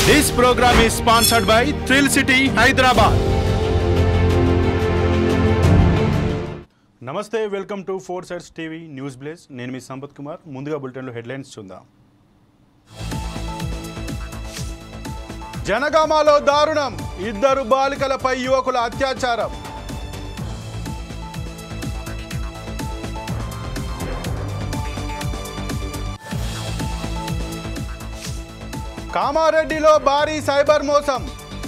This program is sponsored by Thrill City, Hyderabad. నమస్తే, welcome to 4 Sides TV news blaze. నేను మీ సంపత్ కుమార్. ముందుగా బులెటిన్లో headlines చూద్దాం. జనగామలో దారుణం, 2 బాలికలపై యువకుల అత్యాచారం. కామారెడ్డిలో భారీ సైబర్ మోసం,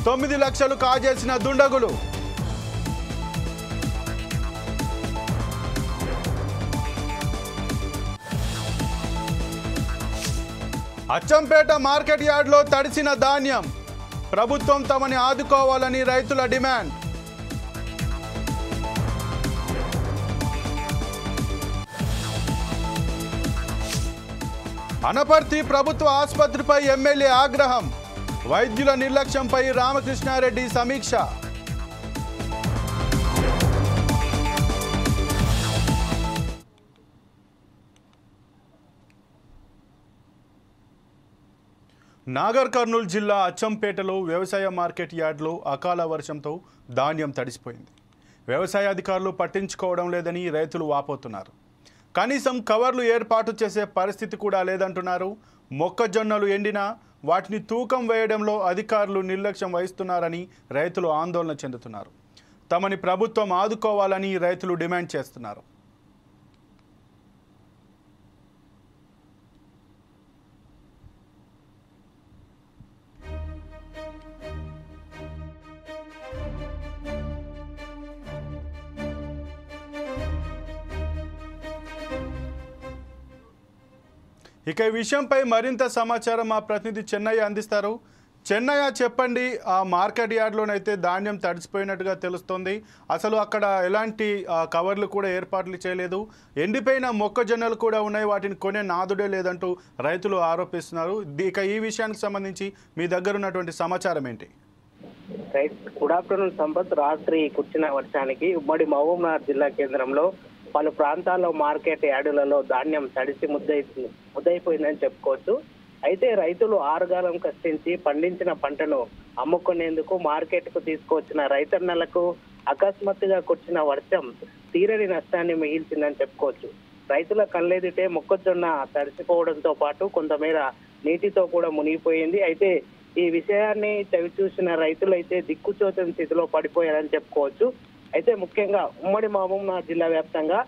9 లక్షలు కాజేసిన దుండగులు. అచ్చంపేట మార్కెట్ యార్డ్లో తడిసిన ధాన్యం, ప్రభుత్వం తమని ఆదుకోవాలని రైతుల డిమాండ్. అనపర్తి ప్రభుత్వ ఆసుపత్రిపై ఎమ్మెల్యే ఆగ్రహం, వైద్యుల నిర్లక్ష్యంపై రామకృష్ణారెడ్డి సమీక్ష. నాగర్ కర్నూలు జిల్లా అచ్చంపేటలో వ్యవసాయ మార్కెట్ యార్డ్లో అకాల వర్షంతో ధాన్యం తడిసిపోయింది. వ్యవసాయ అధికారులు పట్టించుకోవడం లేదని రైతులు వాపోతున్నారు. కనీసం కవర్లు ఏర్పాటు చేసే పరిస్థితి కూడా లేదంటున్నారు. మొక్కజొన్నలు ఎండినా వాటిని తూకం వేయడంలో అధికారులు నిర్లక్ష్యం వహిస్తున్నారని రైతులు ఆందోళన చెందుతున్నారు. తమని ప్రభుత్వం ఆదుకోవాలని రైతులు డిమాండ్ చేస్తున్నారు. ఇక ఈ విషయంపై మరింత సమాచారం మా ప్రతినిధి చెన్నయ్య అందిస్తారు. చెన్నయ్య, చెప్పండి. ఆ మార్కెట్ యార్డ్లోనైతే ధాన్యం తడిసిపోయినట్టుగా తెలుస్తోంది. అసలు అక్కడ ఎలాంటి కవర్లు కూడా ఏర్పాట్లు చేయలేదు. ఎండిపోయిన మొక్కజొన్నలు కూడా ఉన్నాయి, వాటిని కొనే నాదుడే లేదంటూ రైతులు ఆరోపిస్తున్నారు. ఇక ఈ విషయానికి సంబంధించి మీ దగ్గర ఉన్నటువంటి సమాచారం ఏంటి? Good afternoon Sampath. రాత్రి కురిసిన వర్షానికి ఉమ్మడి మహబూబ్నగర్ జిల్లా కేంద్రంలో పలు ప్రాంతాల్లో మార్కెట్ యార్డులలో ధాన్యం తడిసి ముద్దయిపోయిందని చెప్పుకోవచ్చు. అయితే రైతులు ఆరుగాలం కష్టించి పండించిన పంటను అమ్ముకునేందుకు మార్కెట్ కు తీసుకువచ్చిన రైతన్నలకు అకస్మాత్తుగా కురిసిన వర్షం తీరని నష్టాన్ని మిగిల్చిందని చెప్పుకోవచ్చు. రైతుల కళ్ళెదిటే మొక్కజొన్న తడిసిపోవడంతో పాటు కొంతమేర నీటితో కూడా మునిగిపోయింది. అయితే ఈ విషయాన్ని చవిచూసిన రైతులు అయితే దిక్కుచోచని స్థితిలో పడిపోయారని చెప్పుకోవచ్చు. అయితే ముఖ్యంగా ఉమ్మడి మహబూబ్నగర్ జిల్లా వ్యాప్తంగా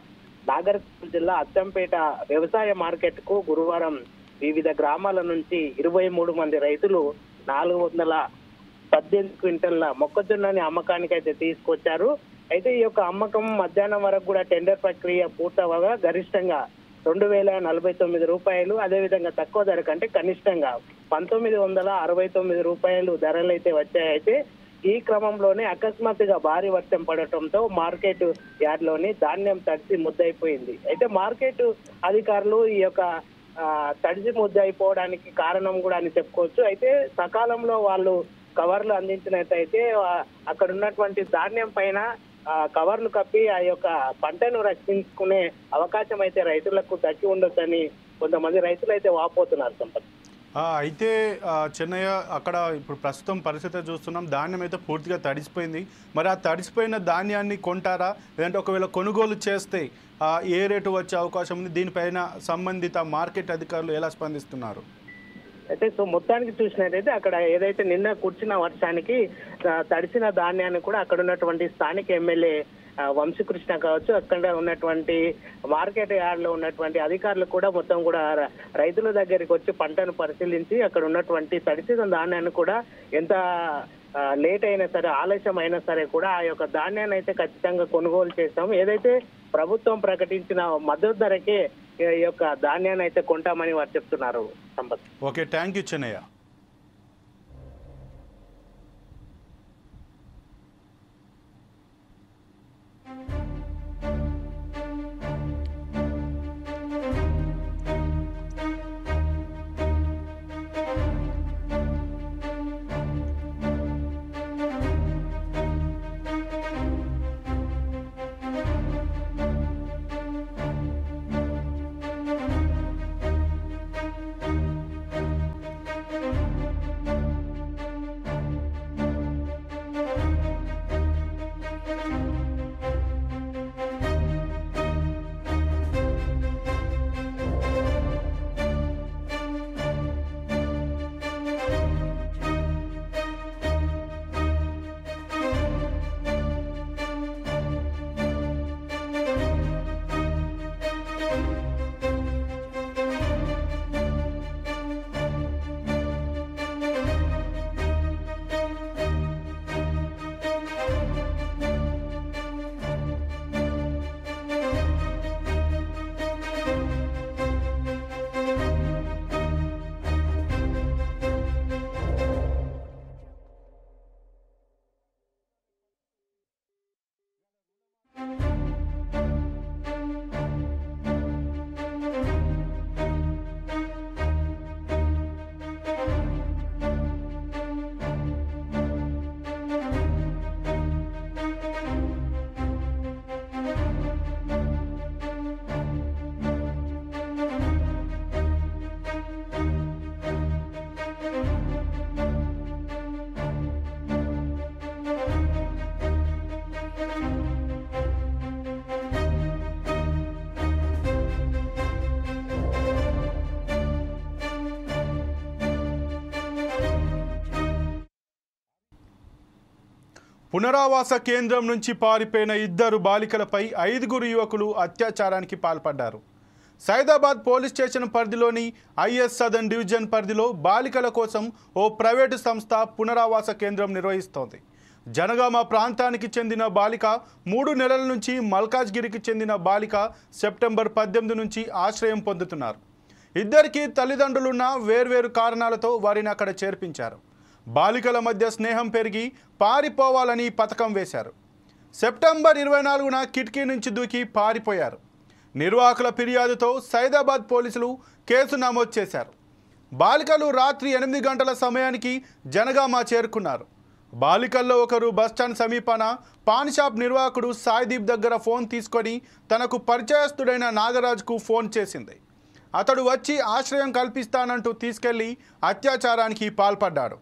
నాగర్ జిల్లా అచ్చంపేట వ్యవసాయ మార్కెట్ కు గురువారం వివిధ గ్రామాల నుంచి 23 మంది రైతులు 418 క్వింటల్ల మొక్కజొన్నని అమ్మకానికి అయితే తీసుకొచ్చారు. అయితే ఈ యొక్క అమ్మకం మధ్యాహ్నం వరకు కూడా టెండర్ ప్రక్రియ పూర్తవగా గరిష్టంగా 2049 రూపాయలు, అదేవిధంగా తక్కువ ధర కంటే కనిష్టంగా 1969 రూపాయలు ధరలు అయితే వచ్చాయి. అయితే ఈ క్రమంలోనే అకస్మాత్తుగా భారీ వర్షం పడటంతో మార్కెట్ యార్డ్ లోని ధాన్యం తడిసి ముద్దయిపోయింది. అయితే మార్కెట్ అధికారులు ఈ యొక్క తడిసి ముద్దయిపోవడానికి కారణం కూడా అని చెప్పుకోవచ్చు. అయితే సకాలంలో వాళ్ళు కవర్లు అందించినట్టయితే అక్కడ ఉన్నటువంటి ధాన్యం పైన కవర్లు కప్పి ఆ యొక్క పంటను రక్షించుకునే అవకాశం అయితే రైతులకు దక్కి ఉండొచ్చని కొంతమంది రైతులు అయితే వాపోతున్నారు సంపత్. అయితే చెన్నయ్య, అక్కడ ఇప్పుడు ప్రస్తుతం పరిస్థితి చూస్తున్నాం, ధాన్యం అయితే పూర్తిగా తడిసిపోయింది. మరి ఆ తడిసిపోయిన ధాన్యాన్ని కొంటారా, లేదంటే ఒకవేళ కొనుగోలు చేస్తే ఏ రేటు వచ్చే అవకాశం ఉంది? దీనిపైన సంబంధిత మార్కెట్ అధికారులు ఎలా స్పందిస్తున్నారు? అయితే మొత్తానికి చూసినట్టయితే అక్కడ ఏదైతే నిన్న కురిసిన వర్షానికి తడిసిన ధాన్యాన్ని కూడా అక్కడ ఉన్నటువంటి స్థానిక ఎమ్మెల్యే వంశీకృష్ణ కావచ్చు, అక్కడ ఉన్నటువంటి మార్కెట్ యార్డ్ లో ఉన్నటువంటి అధికారులు కూడా మొత్తం కూడా రైతుల దగ్గరికి వచ్చి పంటను పరిశీలించి అక్కడ ఉన్నటువంటి తడిసిన ధాన్యాన్ని కూడా ఎంత లేట్ అయినా సరే, ఆలస్యం అయినా సరే కూడా ఆ యొక్క ధాన్యాన్ని అయితే ఖచ్చితంగా కొనుగోలు చేస్తాం. ఏదైతే ప్రభుత్వం ప్రకటించిన మద్దతు ధరకే ఈ యొక్క ధాన్యాన్ని అయితే కొంటామని వారు చెప్తున్నారు Sampath. Okay, thank you Chennaiah. పునరావాస కేంద్రం నుంచి పారిపోయిన 2 బాలికలపై 5 యువకులు అత్యాచారానికి పాల్పడ్డారు. సైదాబాద్ పోలీస్ స్టేషన్ పరిధిలోని ఐఎస్ సదర్న్ డివిజన్ పరిధిలో బాలికల కోసం ఓ ప్రైవేటు సంస్థ పునరావాస కేంద్రం నిర్వహిస్తోంది. జనగామ ప్రాంతానికి చెందిన బాలిక 3 నెలల నుంచి మల్కాజ్గిరికి చెందిన బాలిక సెప్టెంబర్ 18 నుంచి ఆశ్రయం పొందుతున్నారు. ఇద్దరికి తల్లిదండ్రులున్న వేర్వేరు కారణాలతో వారిని అక్కడ చేర్పించారు. బాలికల మధ్య స్నేహం పెరిగి పారిపోవాలని పథకం వేశారు. సెప్టెంబర్ 24న కిటికీ నుంచి దూకి పారిపోయారు. నిర్వాహకుల ఫిర్యాదుతో సైదాబాద్ పోలీసులు కేసు నమోదు చేశారు. బాలికలు రాత్రి 8 గంటల సమయానికి జనగామ చేరుకున్నారు. బాలికల్లో ఒకరు బస్టాండ్ సమీపాన పాన్ షాప్ నిర్వాహకుడు సాయిదీప్ దగ్గర ఫోన్ తీసుకొని తనకు పరిచయస్తుడైన నాగరాజ్కు ఫోన్ చేసింది. అతడు వచ్చి ఆశ్రయం కల్పిస్తానంటూ తీసుకెళ్లి అత్యాచారానికి పాల్పడ్డాడు.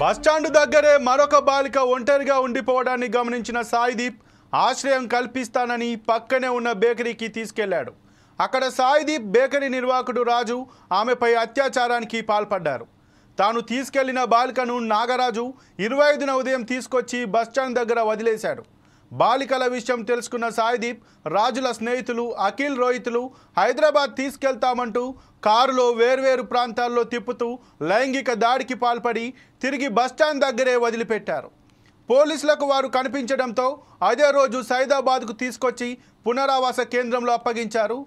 బస్టాండ్ దగ్గరే మరొక బాలిక ఒంటరిగా ఉండిపోవడాన్ని గమనించిన సాయిదీప్ ఆశ్రయం కల్పిస్తానని పక్కనే ఉన్న బేకరీకి తీసుకెళ్లాడు. అక్కడ సాయిదీప్ బేకరీ నిర్వాహకుడు రాజు ఆమెపై అత్యాచారానికి పాల్పడ్డారు. తాను తీసుకెళ్లిన బాలికను నాగరాజు 25న ఉదయం తీసుకొచ్చి బస్టాండ్ దగ్గర వదిలేశాడు. బాలికల విషయం తెలుసుకున్న సాయిదీప్ రాజుల స్నేహితులు అఖిల్ రోహితులు హైదరాబాద్ తీసుకెళ్తామంటూ కారులో వేర్వేరు ప్రాంతాల్లో తిప్పుతూ లైంగిక దాడికి పాల్పడి తిరిగి బస్టాండ్ దగ్గరే వదిలిపెట్టారు. పోలీసులకు వారు కనిపించడంతో అదే రోజు సైదాబాద్కు తీసుకొచ్చి పునరావాస కేంద్రంలో అప్పగించారు.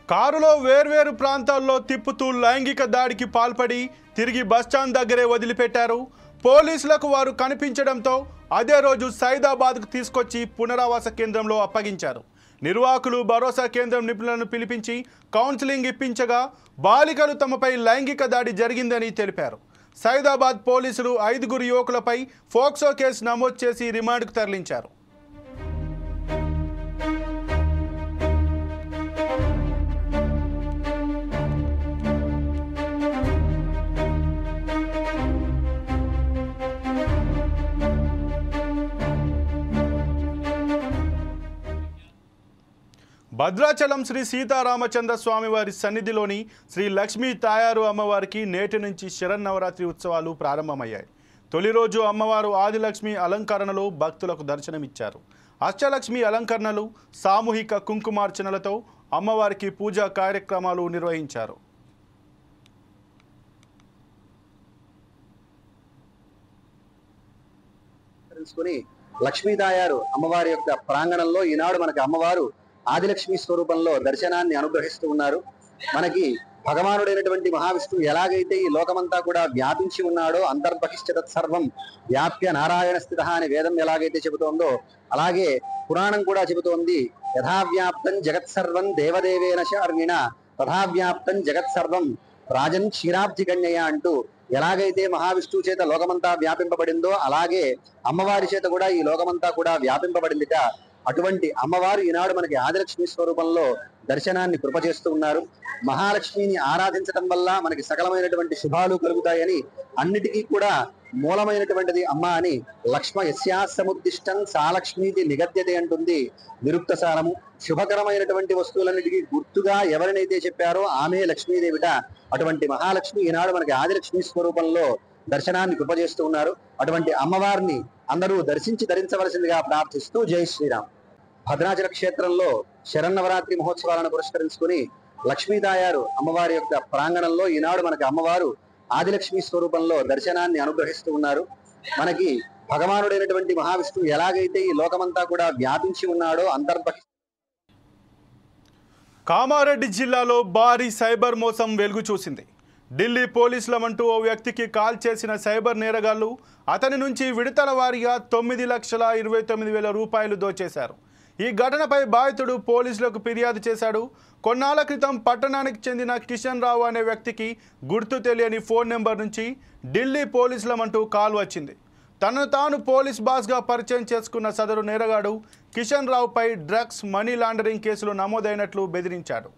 కారులో వేర్వేరు ప్రాంతాల్లో తిప్పుతూ లైంగిక దాడికి పాల్పడి తిరిగి బస్టాండ్ దగ్గరే వదిలిపెట్టారు. పోలీసులకు వారు కనిపించడంతో అదే రోజు సైదాబాద్కు తీసుకొచ్చి పునరావాస కేంద్రంలో అప్పగించారు. నిర్వాహకులు భరోసా కేంద్రం నిపుణులను పిలిపించి కౌన్సిలింగ్ ఇప్పించగా బాలికలు తమపై లైంగిక దాడి జరిగిందని తెలిపారు. సైదాబాద్ పోలీసులు 5 యువకులపై ఫోక్సో కేసు నమోదు చేసి రిమాండ్కు తరలించారు. భద్రాచలం శ్రీ సీతారామచంద్ర స్వామివారి సన్నిధిలోని శ్రీ లక్ష్మీ తాయారు అమ్మవారికి నేటి నుంచి శరన్నవరాత్రి ఉత్సవాలు ప్రారంభమయ్యాయి. తొలి రోజు అమ్మవారు ఆదిలక్ష్మి అలంకరణలో భక్తులకు దర్శనమిచ్చారు. అష్టలక్ష్మి అలంకరణలు, సామూహిక కుంకుమార్చనలతో అమ్మవారికి పూజా కార్యక్రమాలు నిర్వహించారు. పురస్కరించుకుని లక్ష్మీదాయారు అమ్మవారి యొక్క ప్రాంగణంలో ఈనాడు మనకి అమ్మవారు ఆదిలక్ష్మి స్వరూపంలో దర్శనాన్ని అనుగ్రహిస్తూ ఉన్నారు. మనకి భగవానుడైనటువంటి మహావిష్ణువు ఎలాగైతే ఈ లోకమంతా కూడా వ్యాపించి ఉన్నాడో అంతర్బహిష్ట తత్సర్వం వ్యాప్య నారాయణ స్థిత అనే వేదం ఎలాగైతే చెబుతోందో అలాగే పురాణం కూడా చెబుతోంది. యథావ్యాప్తం జగత్సర్వం దేవదేవేన శార్మిణ తథావ్యాప్తం జగత్సర్వం రాజన్ క్షీరాబ్ధి కన్యయ అంటూ ఎలాగైతే మహావిష్ణువు చేత లోకమంతా వ్యాపింపబడిందో అలాగే అమ్మవారి చేత కూడా ఈ లోకమంతా కూడా వ్యాపింపబడిందిట. అటువంటి అమ్మవారు ఈనాడు మనకి ఆదిలక్ష్మి స్వరూపంలో దర్శనాన్ని కృపచేస్తూ ఉన్నారు. మహాలక్ష్మిని ఆరాధించడం వల్ల మనకి సకలమైనటువంటి శుభాలు కలుగుతాయని, అన్నిటికీ కూడా మూలమైనటువంటిది అమ్మ అని లక్ష్మ యస్యాసముద్దిష్టం సాలక్ష్మీతి నిగద్యతే అంటుంది నిరుక్త సారము. శుభకరమైనటువంటి వస్తువులన్నిటికీ గుర్తుగా ఎవరినైతే చెప్పారో ఆమె లక్ష్మీదేవిట. అటువంటి మహాలక్ష్మి ఈనాడు మనకి ఆదిలక్ష్మి స్వరూపంలో దర్శనాన్ని కృపచేస్తూ ఉన్నారు. అటువంటి అమ్మవారిని అందరూ దర్శించి ధరించవలసిందిగా ప్రార్థిస్తూ జై శ్రీరామ్. భద్రాచల క్షేత్రంలో శరన్నవరాత్రి మహోత్సవాలను పురస్కరించుకుని లక్ష్మీదాయారు అమ్మవారి యొక్క ప్రాంగణంలో ఈనాడు మనకి అమ్మవారు ఆదిలక్ష్మి స్వరూపంలో దర్శనాన్ని అనుగ్రహిస్తూ ఉన్నారు. మనకి భగవానుడైనటువంటి మహావిష్ణువు ఎలాగైతే ఈ లోకమంతా కూడా వ్యాపించి ఉన్నాడో కామారెడ్డి జిల్లాలో భారీ సైబర్ మోసం వెలుగు చూసింది. ఢిల్లీ పోలీసులమంటూ ఓ వ్యక్తికి కాల్ చేసిన సైబర్ నేరగాళ్లు అతని నుంచి విడతల వారీగా 9,29,000 రూపాయలు దోచేశారు. ఈ ఘటనపై బాధితుడు పోలీసులకు ఫిర్యాదు చేశాడు. కొన్నాళ్ల క్రితం పట్టణానికి చెందిన కిషన్ రావు అనే వ్యక్తికి గుర్తు తెలియని ఫోన్ నెంబర్ నుంచి ఢిల్లీ పోలీసులమంటూ కాల్ వచ్చింది. తనను తాను పోలీస్ బాస్గా పరిచయం చేసుకున్న సదరు నేరగాడు కిషన్ రావుపై డ్రగ్స్, మనీ లాండరింగ్ కేసులు నమోదైనట్లు బెదిరించాడు.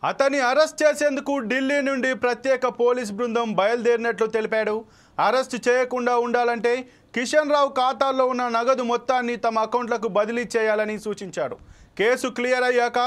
అతన్ని అరెస్ట్ చేసేందుకు ఢిల్లీ నుండి ప్రత్యేక పోలీస్ బృందం బయలుదేరినట్లు తెలిపాడు. అరెస్ట్ చేయకుండా ఉండాలంటే కిషన్ రావు ఖాతాల్లో ఉన్న నగదు మొత్తాన్ని తమ అకౌంట్లకు బదిలీ చేయాలని సూచించాడు. కేసు క్లియర్ అయ్యాక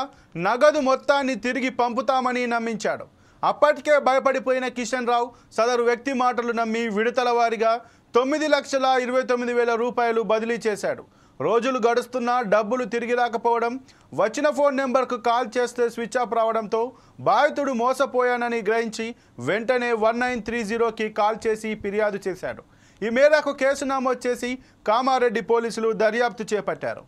నగదు మొత్తాన్ని తిరిగి పంపుతామని నమ్మించాడు. అప్పటికే భయపడిపోయిన కిషన్ రావు సదరు వ్యక్తి మాటలు నమ్మి విడతల వారీగా 9,29,000 రూపాయలు బదిలీ చేశాడు. రోజులు గడుస్తున్నా డబ్బులు తిరిగి రాకపోవడం, వచ్చిన ఫోన్ నెంబర్కు కాల్ చేస్తే స్విచ్ ఆఫ్ రావడంతో బాధితుడు మోసపోయానని గ్రహించి వెంటనే 1930కి కాల్ చేసి ఫిర్యాదు చేశాడు. ఈ మేరకు కేసు నమోదు చేసి కామారెడ్డి పోలీసులు దర్యాప్తు చేపట్టారు.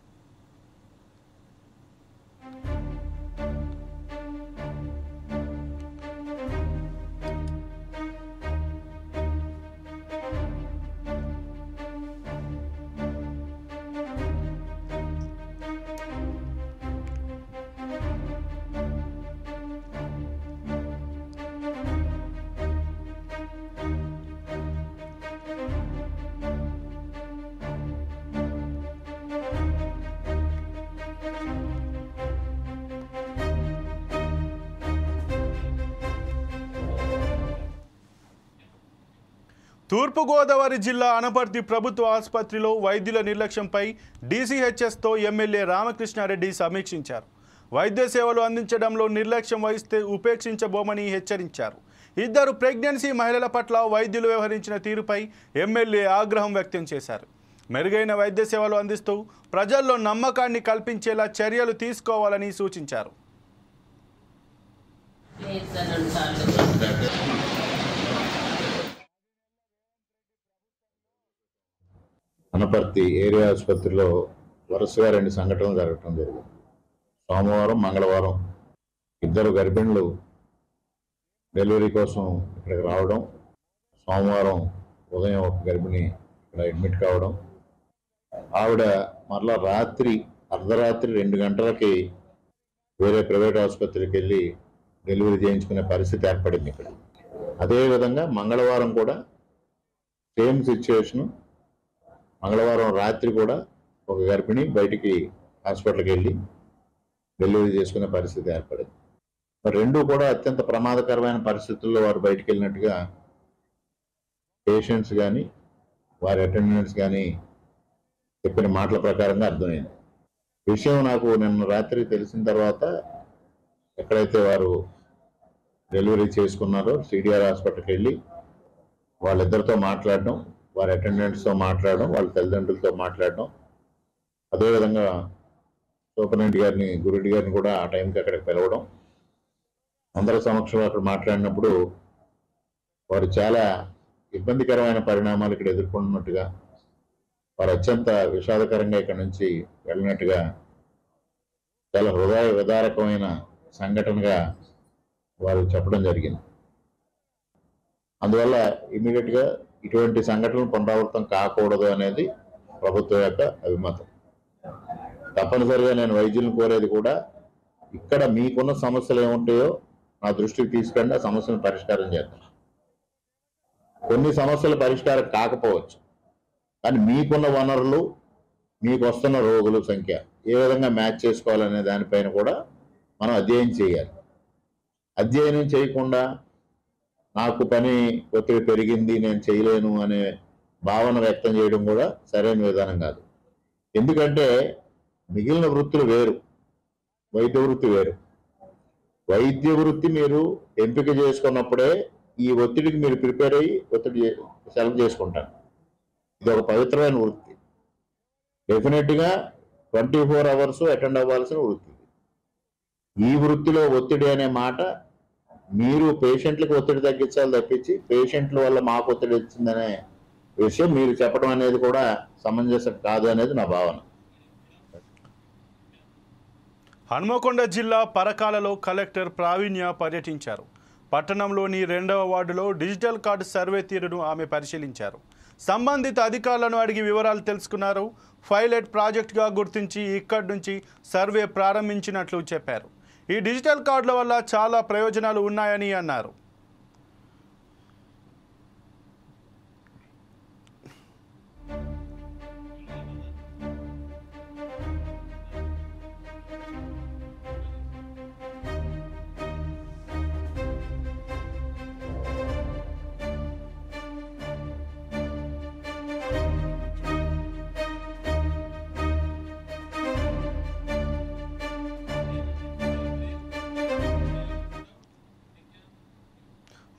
తూర్పుగోదావరి జిల్లా అనపర్తి ప్రభుత్వ ఆసుపత్రిలో వైద్యుల నిర్లక్ష్యంపై డీసీహెచ్ఎస్తో ఎమ్మెల్యే రామకృష్ణారెడ్డి సమీక్షించారు. వైద్య సేవలు అందించడంలో నిర్లక్ష్యం వహిస్తే ఉపేక్షించబోమని హెచ్చరించారు. 2 ప్రెగ్నెన్సీ మహిళల పట్ల వైద్యులు వ్యవహరించిన తీరుపై ఎమ్మెల్యే ఆగ్రహం వ్యక్తం చేశారు. మెరుగైన వైద్య సేవలు అందిస్తూ ప్రజల్లో నమ్మకాన్ని కల్పించేలా చర్యలు తీసుకోవాలని సూచించారు. అనపర్తి ఏరియా ఆసుపత్రిలో వరుసగా 2 సంఘటనలు జరగటం జరిగింది. సోమవారం, మంగళవారం 2 గర్భిణులు డెలివరీ కోసం ఇక్కడికి రావడం, సోమవారం ఉదయం ఒక గర్భిణి ఇక్కడ అడ్మిట్ కావడం, ఆవిడ మరలా అర్ధరాత్రి 2 గంటలకి వేరే ప్రైవేట్ ఆసుపత్రికి వెళ్ళి డెలివరీ చేయించుకునే పరిస్థితి ఏర్పడింది ఇక్కడ. అదేవిధంగా మంగళవారం కూడా సేమ్ సిచ్యువేషను. మంగళవారం రాత్రి కూడా ఒక గర్భిణి బయటికి హాస్పిటల్కి వెళ్ళి డెలివరీ చేసుకునే పరిస్థితి ఏర్పడింది. మరి 2 కూడా అత్యంత ప్రమాదకరమైన పరిస్థితుల్లో వారు బయటికి వెళ్ళినట్టుగా పేషెంట్స్ కానీ వారి అటెండెంట్స్ కానీ చెప్పిన మాటల ప్రకారంగా అర్థమైంది. విషయం నాకు నిన్న రాత్రి తెలిసిన తర్వాత ఎక్కడైతే వారు డెలివరీ చేసుకున్నారో సిడిఆర్ హాస్పిటల్కి వెళ్ళి వాళ్ళిద్దరితో మాట్లాడడం, వారి అటెండెంట్స్తో మాట్లాడడం, వాళ్ళ తల్లిదండ్రులతో మాట్లాడడం, అదేవిధంగా సూపరింటెండెంట్ గారిని, గురుడి గారిని కూడా ఆ టైంకి అక్కడికి పిలవడం, అందరి సమక్షంలో అక్కడ మాట్లాడినప్పుడు వారు చాలా ఇబ్బందికరమైన పరిణామాలు ఇక్కడ ఎదుర్కొంటున్నట్టుగా, వారు అత్యంత విషాదకరంగా ఇక్కడ నుంచి వెళ్ళినట్టుగా, చాలా హృదయ విదారకమైన సంఘటనగా వారు చెప్పడం జరిగింది. అందువల్ల ఇమీడియట్గా ఇటువంటి సంఘటనలు పునరావృతం కాకూడదు అనేది ప్రభుత్వం యొక్క అభిమతం. తప్పనిసరిగా నేను వైద్యులను కోరేది కూడా, ఇక్కడ మీకున్న సమస్యలు ఏముంటాయో నా దృష్టికి తీసుకెళ్ళి ఆ సమస్యను పరిష్కారం చేద్దాం. కొన్ని సమస్యలు పరిష్కారం కాకపోవచ్చు, కానీ మీకున్న వనరులు, మీకు వస్తున్న రోగుల సంఖ్య ఏ విధంగా మ్యాచ్ చేసుకోవాలనే దానిపైన కూడా మనం అధ్యయనం చేయాలి. అధ్యయనం చేయకుండా నాకు పని ఒత్తిడి పెరిగింది, నేను చేయలేను అనే భావన వ్యక్తం చేయడం కూడా సరైన విధానం కాదు. ఎందుకంటే మిగిలిన వృత్తులు వేరు, వైద్య వృత్తి వేరు. వైద్య వృత్తి మీరు ఎంపిక చేసుకున్నప్పుడే ఈ ఒత్తిడికి మీరు ప్రిపేర్ అయ్యి ఒత్తిడి సెలెక్ట్ చేసుకుంటారు. ఇది ఒక పవిత్రమైన వృత్తి. డెఫినెట్గా 24 hours అటెండ్ అవ్వాల్సిన వృత్తి. ఈ వృత్తిలో ఒత్తిడి అనే మాట, మీరు పేషెంట్లకు ఒత్తిడి తగ్గించాలి తప్పించి పేషెంట్ల వల్ల మాకు ఒత్తిడి వచ్చిందనే విషయం మీరు చెప్పడం అనేది కూడా సమంజసం కాదు అనేది నా భావన. హన్మకొండ జిల్లా పరకాలలో కలెక్టర్ ప్రావీణ్య పర్యటించారు. పట్టణంలోని 2వ వార్డులో డిజిటల్ కార్డు సర్వే తీరును ఆమె పరిశీలించారు. సంబంధిత అధికారులను అడిగి వివరాలు తెలుసుకున్నారు. పైలట్ ప్రాజెక్టుగా గుర్తించి ఇక్కడి నుంచి సర్వే ప్రారంభించినట్లు చెప్పారు. ఈ డిజిటల్ కార్డుల వల్ల చాలా ప్రయోజనాలు ఉన్నాయని అన్నారు.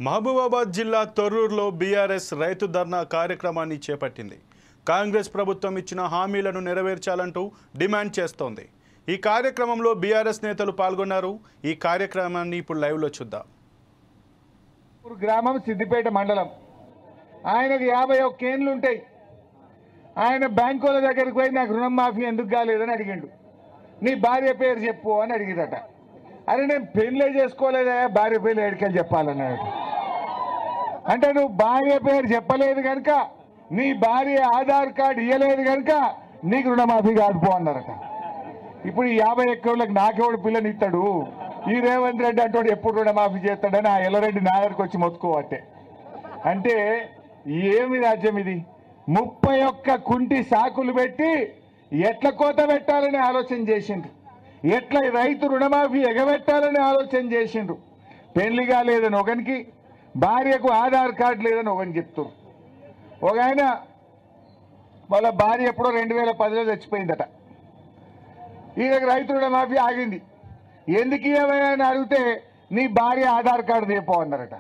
మహబూబాబాద్ జిల్లా తొర్రూరులో బీఆర్ఎస్ రైతు ధర్నా కార్యక్రమాన్ని చేపట్టింది. కాంగ్రెస్ ప్రభుత్వం ఇచ్చిన హామీలను నెరవేర్చాలంటూ డిమాండ్ చేస్తోంది. ఈ కార్యక్రమంలో బీఆర్ఎస్ నేతలు పాల్గొన్నారు. ఈ కార్యక్రమాన్ని ఇప్పుడు లైవ్లో చూద్దాం. గ్రామం సిద్దిపేట మండలం. ఆయనకు 51 ఏళ్ళు ఉంటాయి. ఆయన బ్యాంకుల దగ్గరికి పోయి నాకు రుణం మాఫీ ఎందుకు కాలేదని అడిగిండు. నీ భార్య పేరు చెప్పు అని అడిగిదట. అరే నేను పెళ్ళే చేసుకోలేదా, భార్య పేరు ఎడికెళ్ళి చెప్పాలన్నాడు. అంటే నువ్వు భార్య పేరు చెప్పలేదు కనుక, నీ భార్య ఆధార్ కార్డు ఇవ్వలేదు కనుక నీకు రుణమాఫీ కాదుపో అన్నారట. ఇప్పుడు ఈ 51 ఏళ్ళకి నాకెవడు పిల్లనిస్తాడు, ఈ రేవంత్ రెడ్డి అంటాడు ఎప్పుడు రుణమాఫీ చేస్తాడని ఆ ఎల్లరెడ్డి నా దగ్గరికి వచ్చి మొత్తుకోవట్టే. అంటే ఏమి రాజ్యం ఇది? 31 కుంటి సాకులు పెట్టి ఎట్ల కోత పెట్టాలని ఆలోచన చేసిండ్రు, ఎట్లా రైతు రుణమాఫీ ఎగబెట్టాలని ఆలోచన చేసిండ్రు. పెళ్లిగా లేదని ఒకనికి, భార్యకు ఆధార్ కార్డు లేదని ఒకని చెప్తారు. ఒక ఆయన వాళ్ళ భార్య ఎప్పుడో 2010లో చచ్చిపోయిందట. ఈయనకు రైతు రుణమాఫీ ఆగింది. ఎందుకు ఏమైనా అడిగితే నీ భార్య ఆధార్ కార్డు తీపో అన్నారట.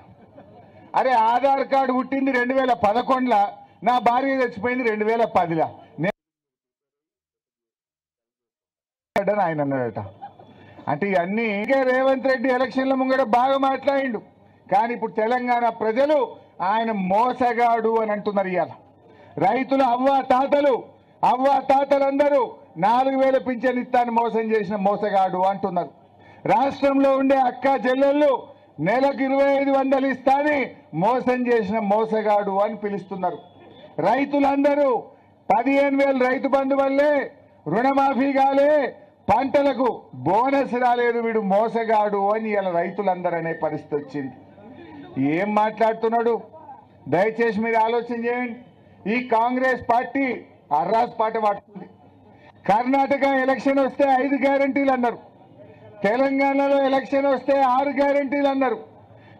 అరే ఆధార్ కార్డు పుట్టింది 2011లో, నా భార్య చచ్చిపోయింది 2010లో ఆయన అన్నాడట. అంటే ఇవన్నీ రేవంత్ రెడ్డి ఎలక్షన్ల ముంగడ బాగా మాట్లాడిండు. కానీ ఇప్పుడు తెలంగాణ ప్రజలు ఆయన మోసగాడు అని అంటున్నారు. ఇవాళ రైతుల అవ్వ తాతలందరూ 4000 పింఛన్ ఇస్తాను మోసం చేసిన మోసగాడు అంటున్నారు. రాష్ట్రంలో ఉండే అక్క చెల్లెళ్ళు నెలకు 2500 ఇస్తాని మోసం చేసిన మోసగాడు అని పిలుస్తున్నారు. రైతులందరూ 15,000 రైతు బంధు వల్లే రుణమాఫీ కాలే, పంటలకు బోనస్ రాలేదు, వీడు మోసగాడు అని ఇలా రైతులందరూ అనే పరిస్థితి వచ్చింది. ఏం మాట్లాడుతున్నాడు? దయచేసి మీరు ఆలోచన చేయండి. ఈ కాంగ్రెస్ పార్టీ అర్రాస్ పాట పడుతుంది. కర్ణాటక ఎలక్షన్ వస్తే 5 గ్యారంటీలు అన్నారు, తెలంగాణలో ఎలక్షన్ వస్తే 6 గ్యారంటీలు అన్నారు,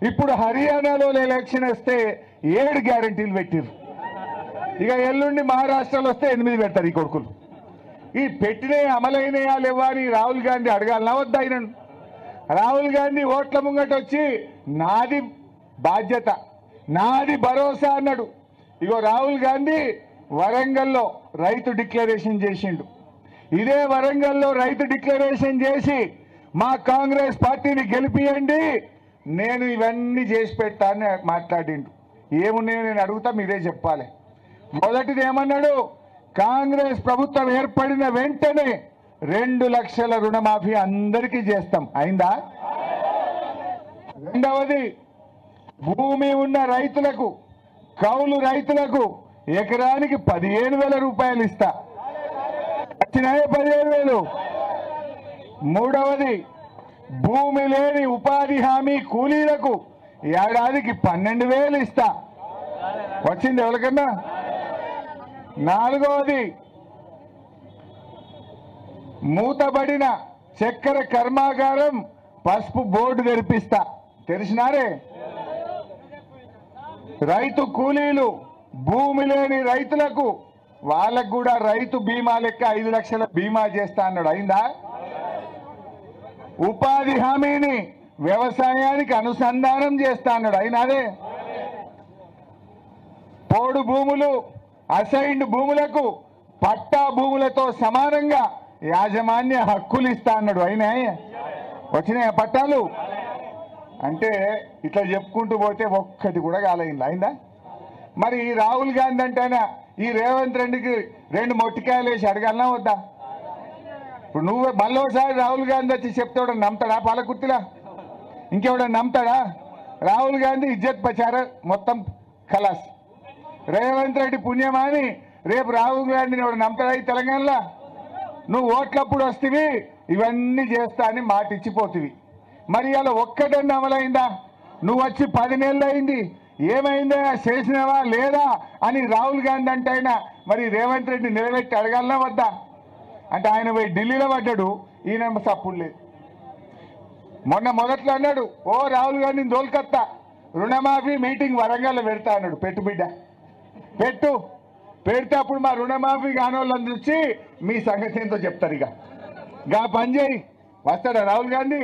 ఇప్పుడు హర్యానాలో ఎలక్షన్ వస్తే 7 గ్యారంటీలు పెట్టిరు. ఇక ఎల్లుండి మహారాష్ట్రలో వస్తే 8 పెడతారు ఈ కొడుకులు. ఈ పెట్టినే అమలైనయా లేవా అని రాహుల్ గాంధీ అడగాలనా వద్దా? ఆయనను రాహుల్ గాంధీ ఓట్ల ముంగట వచ్చి నాది బాధ్యత, నాది భరోసా అన్నాడు. ఇగో రాహుల్ గాంధీ వరంగల్లో రైతు డిక్లరేషన్ చేసిండు. ఇదే వరంగల్లో రైతు డిక్లరేషన్ చేసి మా కాంగ్రెస్ పార్టీని గెలిపియండి, నేను ఇవన్నీ చేసి పెట్టా అని మాట్లాడిండు. ఏమున్నాయో నేను అడుగుతా, మీరే చెప్పాలి. మొదటిది ఏమన్నాడు, కాంగ్రెస్ ప్రభుత్వం ఏర్పడిన వెంటనే 2 లక్షల రుణమాఫీ అందరికీ చేస్తాం. అయిందా? రెండవది, భూమి ఉన్న రైతులకు, కౌలు రైతులకు ఎకరానికి 15,000 రూపాయలు ఇస్తా. వచ్చినాయే 15,000. మూడవది, భూమి లేని ఉపాధి హామీ కూలీలకు ఏడాదికి 12,000 ఇస్తా. వచ్చింది ఎవరికన్నా? నాలుగవది, మూతబడిన చక్కెర కర్మాగారం పసుపు బోర్డు తెరిపిస్తా. తెలిసినారే? రైతు కూలీలు, భూమి లేని రైతులకు వాళ్ళకు కూడా రైతు బీమా లెక్క 5 లక్షల బీమా చేస్తా అన్నాడు. అయిందా? ఉపాధి హామీని వ్యవసాయానికి అనుసంధానం చేస్తా అన్నాడు. అయినాదే? పోడు భూములు, అసైన్డ్ భూములకు పట్టా భూములతో సమానంగా యాజమాన్య హక్కులు ఇస్తా అన్నాడు. అయినా? వచ్చినాయా పట్టాలు? అంటే ఇట్లా చెప్పుకుంటూ పోతే ఒక్కటి కూడా కాలేదు. అయిందా? మరి ఈ రాహుల్ గాంధీ అంటేనా ఈ రేవంత్ రెడ్డికి 2 మొట్టికాయలు వేసి అడగాలనా వద్దా? ఇప్పుడు నువ్వు మళ్ళోసారి రాహుల్ గాంధీ వచ్చి చెప్తాడు, నమ్ముతాడా? పాలకుర్తిలా ఇంకెవడ నమ్ముతాడా? రాహుల్ గాంధీ ఇజ్జత్ ప్రచార మొత్తం ఖలాస్. రేవంత్ రెడ్డి పుణ్యమాని రేపు రాహుల్ గాంధీని ఎవడు నమ్ముతాడా ఈ తెలంగాణలో? నువ్వు ఓట్లప్పుడు వస్తేవి ఇవన్నీ చేస్తా అని మాట ఇచ్చిపోతివి. మరి అలా ఒక్కటన్నా అమలైందా? నువ్వు వచ్చి 10 నెలలు అయింది, ఏమైందా, చేసినవా లేదా అని రాహుల్ గాంధీ అంటే ఆయన మరి రేవంత్ రెడ్డి నిలబెట్టి అడగాలనా వద్దా? అంటే ఆయన పోయి ఢిల్లీలో పడ్డాడు, ఈయన సప్పుడు లేదు. మొదట్లో అన్నాడు, ఓ రాహుల్ గాంధీని దోల్కత్తా రుణమాఫీ మీటింగ్ వరంగల్లో పెడతా అన్నాడు. పెట్టు బిడ్డ, పెడితే అప్పుడు మా రుణమాఫీ కానోళ్ళని వచ్చి మీ సంగతి ఏంటో చెప్తారు. ఇక గా పని చేయి. వస్తాడా రాహుల్ గాంధీ?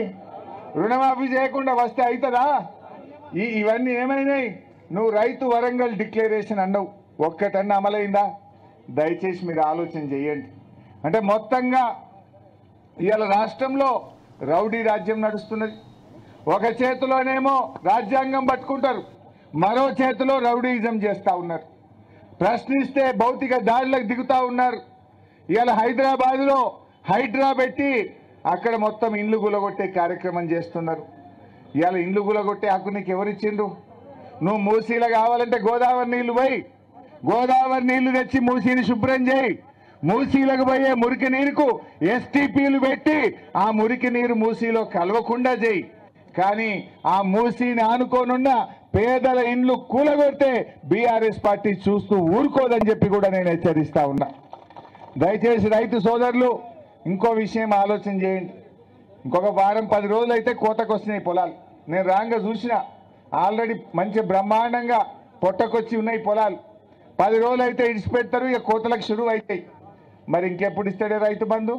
రుణమాఫీ చేయకుండా వస్తే అవుతుందా? ఇవన్నీ ఏమైనాయి? నువ్వు రైతు వరంగల్ డిక్లరేషన్ అన్నావు, ఒక్కటన్నా అమలైందా? దయచేసి మీరు ఆలోచన చేయండి. అంటే మొత్తంగా ఇవాళ రాష్ట్రంలో రౌడీ రాజ్యం నడుస్తున్నది. ఒక చేతిలోనేమో రాజ్యాంగం పట్టుకుంటారు, మరో చేతిలో రౌడీయిజం చేస్తూ ఉన్నారు. ప్రశ్నిస్తే భౌతిక దాడులకు దిగుతూ ఉన్నారు. ఇవాళ హైదరాబాద్లో హైడ్రా పెట్టి అక్కడ మొత్తం ఇండ్లు గులగొట్టే కార్యక్రమం చేస్తున్నారు. ఇవాళ ఇండ్లు గులగొట్టే హక్కు నీకు ఎవరిచ్చిండ్రు? నువ్వు మూసీలో కావాలంటే గోదావరి నీళ్లు పోయి, గోదావరి నీళ్లు తెచ్చి మూసీని శుభ్రం చేయి. మూసీలకు పోయే మురికి నీరుకు ఎస్టీపీలు పెట్టి ఆ మురికి నీరు మూసీలో కలవకుండా చేయి. కానీ ఆ మూసీని ఆనుకోనున్న పేదల ఇండ్లు కూలగొడితే బీఆర్ఎస్ పార్టీ చూస్తూ ఊరుకోదని చెప్పి కూడా నేను హెచ్చరిస్తా ఉన్నా. దయచేసి రైతు సోదరులు ఇంకో విషయం ఆలోచన చేయండి. ఇంకొక వారం 10 రోజులు అయితే కోతకు వస్తున్నాయి పొలాలు. నేను రాంగా చూసిన, ఆల్రెడీ మంచి బ్రహ్మాండంగా పొట్టకొచ్చి ఉన్నాయి పొలాలు. 10 రోజులు అయితే ఇడిచిపెడతారు, ఇక కోతలకు షురువు అవుతాయి. మరి ఇంకెప్పుడు ఇస్తాడే రైతు బంధు?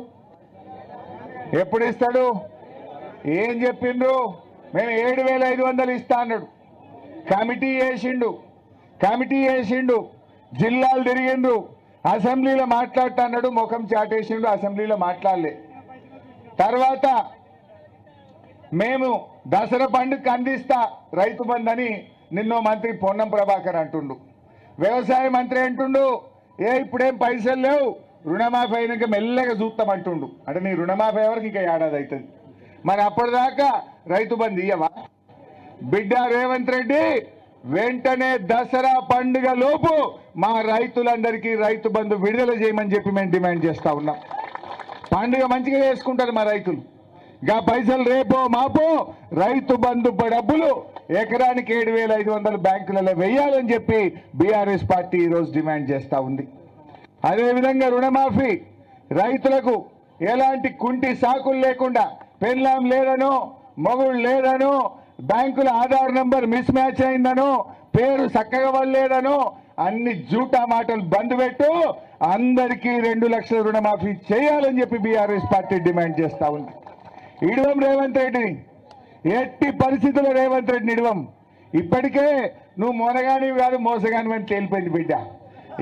ఎప్పుడు ఇస్తాడు? ఏం చెప్పిండ్రు? మేము 7,500 ఇస్తా అన్నాడు. కమిటీ వేసిండు, జిల్లాలు తిరిగిండు, అసెంబ్లీలో మాట్లాడుతా అన్నాడు, ముఖం చాటేసిండు, అసెంబ్లీలో మాట్లాడలే. తర్వాత మేము దసరా పండుగ అందిస్తా రైతు బంధు అని నిన్నో మంత్రి పొన్నం ప్రభాకర్ అంటుండు. వ్యవసాయ మంత్రి అంటుండు, ఇప్పుడేం పైసలు లేవు, రుణమాఫీ అయినాక మెల్లగా చూస్తామంటుండు. అంటే నీ రుణమాఫీ ఎవరికి ఇంకా ఏడాది అవుతుంది. మరి అప్పటిదాకా రైతు బంధు ఇయ్యవా? బిడ్డ రేవంత్ రెడ్డి, వెంటనే దసరా పండుగ లోపు మా రైతులందరికీ రైతు బంధు విడుదల చేయమని చెప్పి మేము డిమాండ్ చేస్తా ఉన్నాం. పండుగ మంచిగా చేసుకుంటారు మా రైతులు. గా పైసలు రేపో మాపో రైతు బంధు డబ్బులు ఎకరానికి 7,500 బ్యాంకులలో వేయాలని చెప్పి బీఆర్ఎస్ పార్టీ ఈరోజు డిమాండ్ చేస్తూ ఉంది. అదేవిధంగా రుణమాఫీ రైతులకు ఎలాంటి కుంటి సాకులు లేకుండా, పెన్లాం లేదనో, మొగుడు లేదనో, బ్యాంకుల ఆధార్ నంబర్ మిస్ మ్యాచ్ అయిందనో, పేరు చక్కగా వల్లేదనో అన్ని జూటా మాటలు బంద్ పెట్టు, అందరికీ 2 లక్షల రుణమాఫీ చేయాలని చెప్పి బీఆర్ఎస్ పార్టీ డిమాండ్ చేస్తా ఉంది. ఇడవం రేవంత్ రెడ్డిని ఎట్టి పరిస్థితుల్లో రేవంత్ రెడ్డి నిడవం. ఇప్పటికే నువ్వు మొనగానివి కాదు మోసగానివి అని తేలిపోయింది బిడ్డ.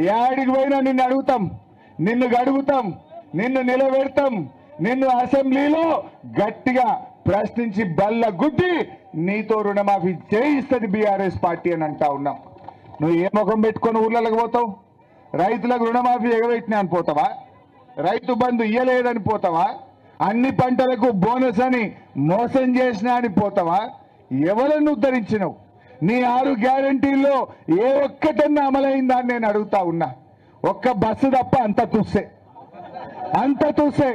యాడికి పోయినా నిన్ను అడుగుతాం, నిన్ను గడుగుతాం, నిన్ను నిలబెడతాం, నిన్ను అసెంబ్లీలో గట్టిగా ప్రశ్నించి బల్ల గుడ్డి నీతో రుణమాఫీ చేయిస్తుంది బీఆర్ఎస్ పార్టీ అని అంటా ఉన్నాం. నువ్వు ఏ ముఖం పెట్టుకొని ఊళ్ళకి పోతావు? రైతులకు రుణమాఫీ ఎగబెట్టినా అని పోతావా? రైతు బంధు ఇయ్యలేదని పోతావా? అన్ని పంటలకు బోనస్ అని మోసం చేసినా అని పోతావా? ఎవరನ್ನು ఉద్ధరించినవు? నీ 6 గ్యారంటీల్లో ఏ ఒక్కటన్నా అమలైందా అని నేను అడుగుతా ఉన్నా. ఒక్క బస్సు తప్ప అంత తుస్సే, అంత తుస్సే.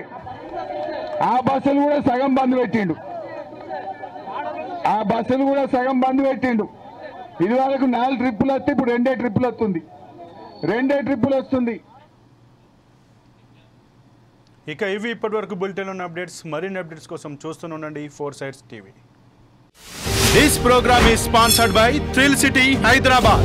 ఆ బస్సులు కూడా సగం బంద్ పెట్టిండు, ఆ బస్సులు కూడా సగం బంద్ పెట్టిండు. ఇది వరకు 4 ట్రిప్పులు వస్తే ఇప్పుడు 2 ట్రిప్పులు వస్తుంది, 2 ట్రిప్పులు వస్తుంది. ఇక ఇవి ఇప్పటివరకు బులెటిన్ ఉన్న అప్డేట్స్. మరిన్ని అప్డేట్స్ కోసం చూస్తూనే ఉండండి 4 Sides TV. This program is sponsored by Thrill City, Hyderabad.